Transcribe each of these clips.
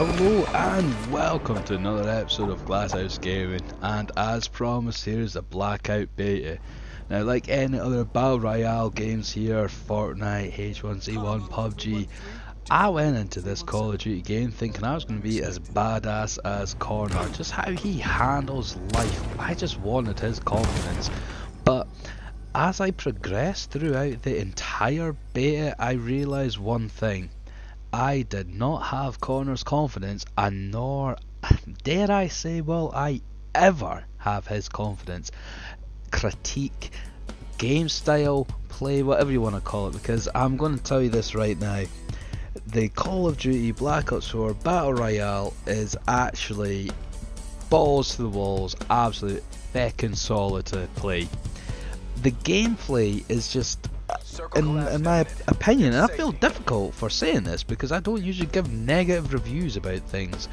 Hello and welcome to another episode of Glasshouse Gaming, and as promised, here's the Blackout Beta. Now, like any other Battle Royale games here, Fortnite, H1Z1, PUBG, I went into this Call of Duty game thinking I was going to be as badass as Connor. Just how he handles life, I just wanted his confidence. But as I progressed throughout the entire beta, I realised one thing. I did not have Connor's confidence, and nor, dare I say, will I ever have his confidence. Critique, game style, play, whatever you want to call it, because I'm going to tell you this right now. The Call of Duty Black Ops 4 Battle Royale is actually balls to the walls, absolute feckin' solid to play. The gameplay is just, in my opinion, and I feel difficult for saying this because I don't usually give negative reviews about things,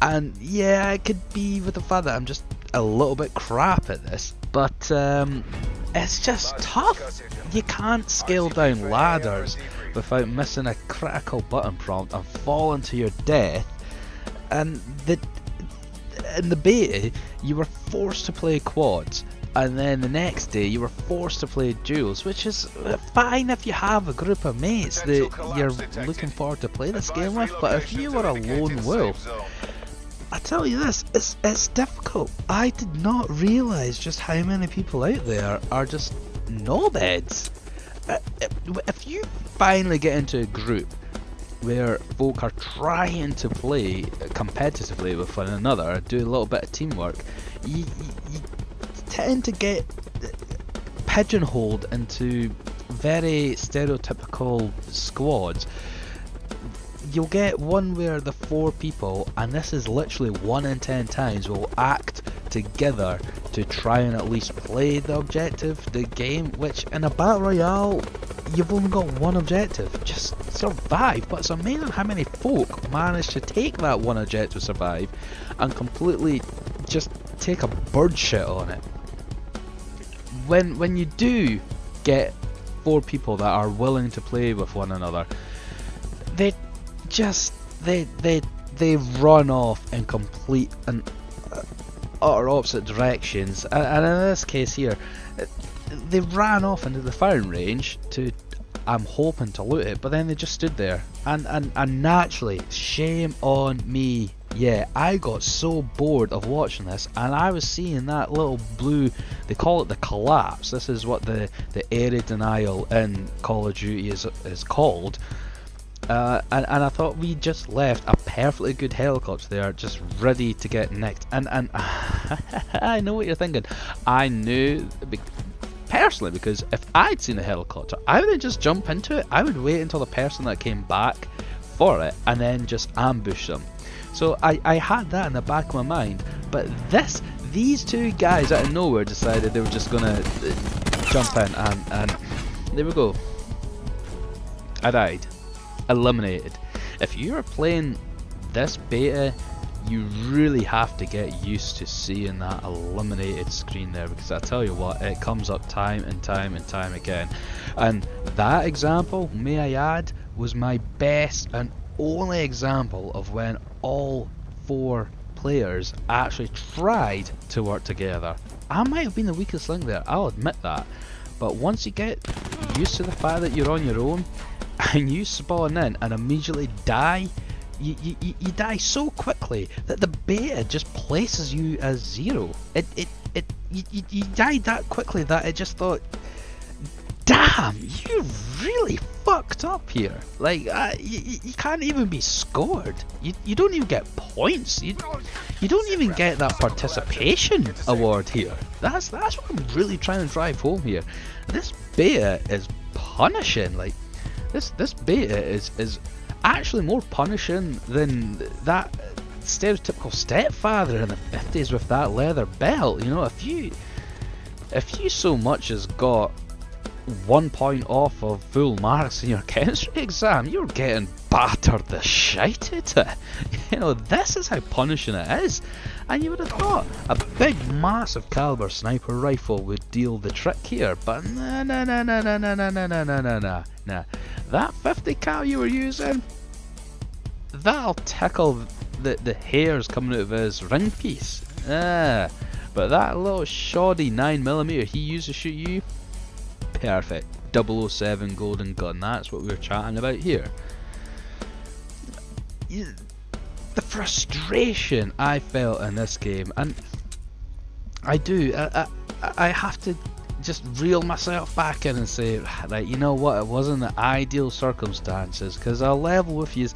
and yeah, it could be with the fact that I'm just a little bit crap at this, but it's just tough. You can't scale down ladders without missing a critical button prompt and falling to your death, and in the beta you were forced to play quads, and then the next day you were forced to play duels, which is fine if you have a group of mates that you're looking forward to play this game with, but if you were a lone wolf, I tell you this, it's difficult. I did not realise just how many people out there are just knobheads. If you finally get into a group where folk are trying to play competitively with one another, do a little bit of teamwork, you tend to get pigeonholed into very stereotypical squads. You'll get one where the 4 people, and this is literally 1 in 10 times, will act together to try and at least play the objective, the game, which in a Battle Royale you've only got one objective, just survive. But it's amazing how many folk manage to take that one objective, survive, and completely just take a bird shit on it. When you do get 4 people that are willing to play with one another, they run off in complete and utter opposite directions, and in this case here, they ran off into the firing range to, I'm hoping to loot it, but then they just stood there, and naturally, shame on me. Yeah, I got so bored of watching this, and I was seeing that little blue, they call it the collapse, this is what the area denial in Call of Duty is called, and I thought we just left a perfectly good helicopter there, just ready to get nicked, and I know what you're thinking. I knew, personally, because if I'd seen a helicopter, I would just jump into it. I would wait until the person that came back for it, and then just ambush them. So I had that in the back of my mind, but these 2 guys out of nowhere decided they were just gonna jump in, and there we go. I died. Eliminated. If you're playing this beta, you really have to get used to seeing that eliminated screen there, because I tell you what, it comes up time and time and time again. And that example, may I add, was my best and only example of when all 4 players actually tried to work together. I might have been the weakest link there, I'll admit that, but once you get used to the fact that you're on your own and you spawn in and immediately die, you die so quickly that the beta just places you as 0. You died that quickly that it just thought, damn, you really fucked up here. Like, you can't even be scored. You don't even get points. You don't even get that participation award here. That's what I'm really trying to drive home here. This beta is punishing. Like, this beta is actually more punishing than that stereotypical stepfather in the 50s with that leather belt. You know, if you so much as got 1 point off of full marks in your chemistry exam, you're getting battered the shite out of it. You know, this is how punishing it is. And you would have thought a big massive caliber sniper rifle would deal the trick here, but nah. That 50 cal you were using, that'll tickle the hairs coming out of his ring piece. But that little shoddy 9mm he used to shoot you, perfect. 007 golden gun, that's what we were chatting about here. The frustration I felt in this game, and I have to just reel myself back in and say, like, you know what, it wasn't the ideal circumstances, because I'll level with you,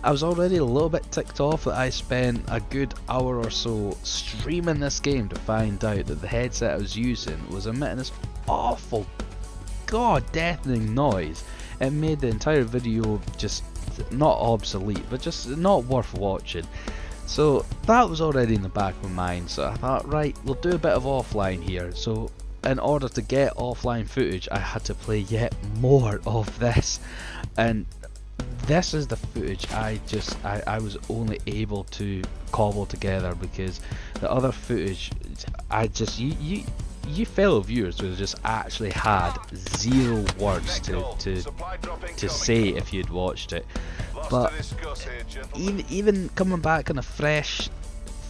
I was already a little bit ticked off that I spent a good hour or so streaming this game to find out that the headset I was using was emitting this awful, deafening noise. It made the entire video just not obsolete, but just not worth watching. So that was already in the back of my mind, so I thought, right, we'll do a bit of offline here. So in order to get offline footage, I had to play yet more of this, and this is the footage I was only able to cobble together, because the other footage, you fellow viewers would have just actually had zero words to say if you'd watched it. But even coming back on a fresh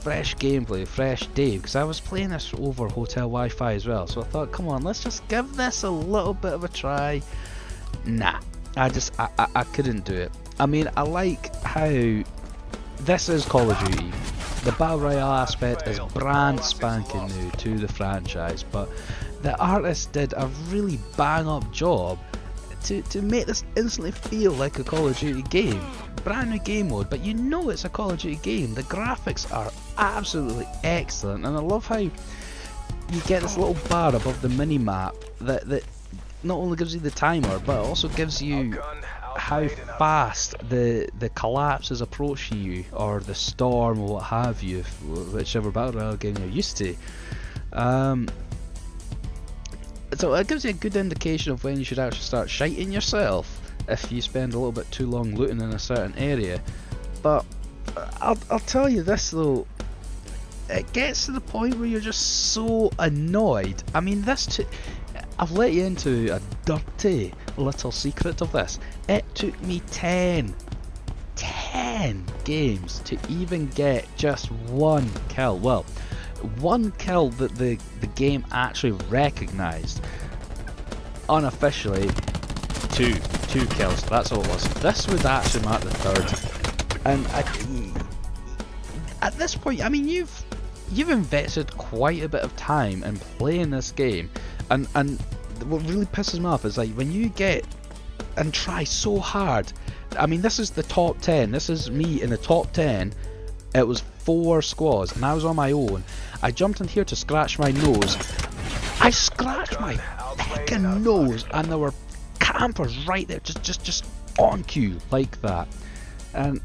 gameplay, fresh day, because I was playing this over hotel Wi-Fi as well, so I thought, come on, let's just give this a little bit of a try. Nah, I couldn't do it. I mean, I like how this is Call of Duty. The Battle Royale aspect is brand spanking new to the franchise, but the artists did a really bang up job to make this instantly feel like a Call of Duty game. Brand new game mode, but you know it's a Call of Duty game. The graphics are absolutely excellent, and I love how you get this little bar above the mini map that not only gives you the timer, but it also gives you how fast the collapse is approaching you, or the storm, or what have you, whichever battle royale game you're used to. So it gives you a good indication of when you should actually start shiting yourself if you spend a little bit too long looting in a certain area. But I'll tell you this though, it gets to the point where you're just so annoyed. I mean, I've let you into a dirty little secret of this. It took me 10 games to even get just one kill. Well, one kill that the game actually recognised. Unofficially, two kills. That's all it was. This would actually mark the third. And at this point, I mean, you've invested quite a bit of time in playing this game, and what really pisses me off is like when you get and try so hard. I mean, this is the top 10. This is me in the top 10. It was 4 squads, and I was on my own. I jumped in here to scratch my nose. I scratched my fucking nose, and there were campers right there, just on cue like that. And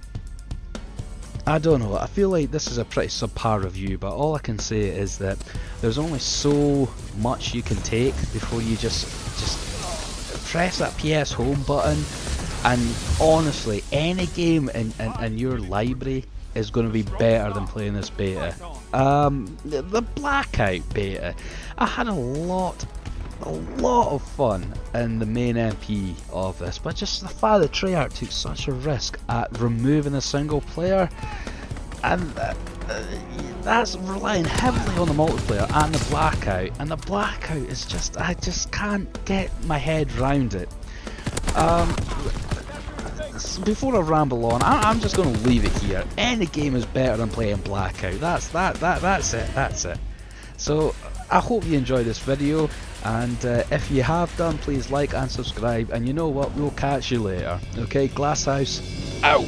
I don't know, I feel like this is a pretty subpar review, but all I can say is that there's only so much you can take before you just press that PS home button. And honestly, any game in your library is going to be better than playing this beta. The Blackout beta, I had a lot of fun in the main MP of this, but just the fact that Treyarch took such a risk at removing a single player, and that's relying heavily on the multiplayer and the Blackout, and the Blackout is just, I just can't get my head round it. Before I ramble on, I'm just going to leave it here. Any game is better than playing Blackout. That's it. So I hope you enjoyed this video, and if you have done, please like and subscribe, and you know what, we'll catch you later. Okay, Glasshouse out.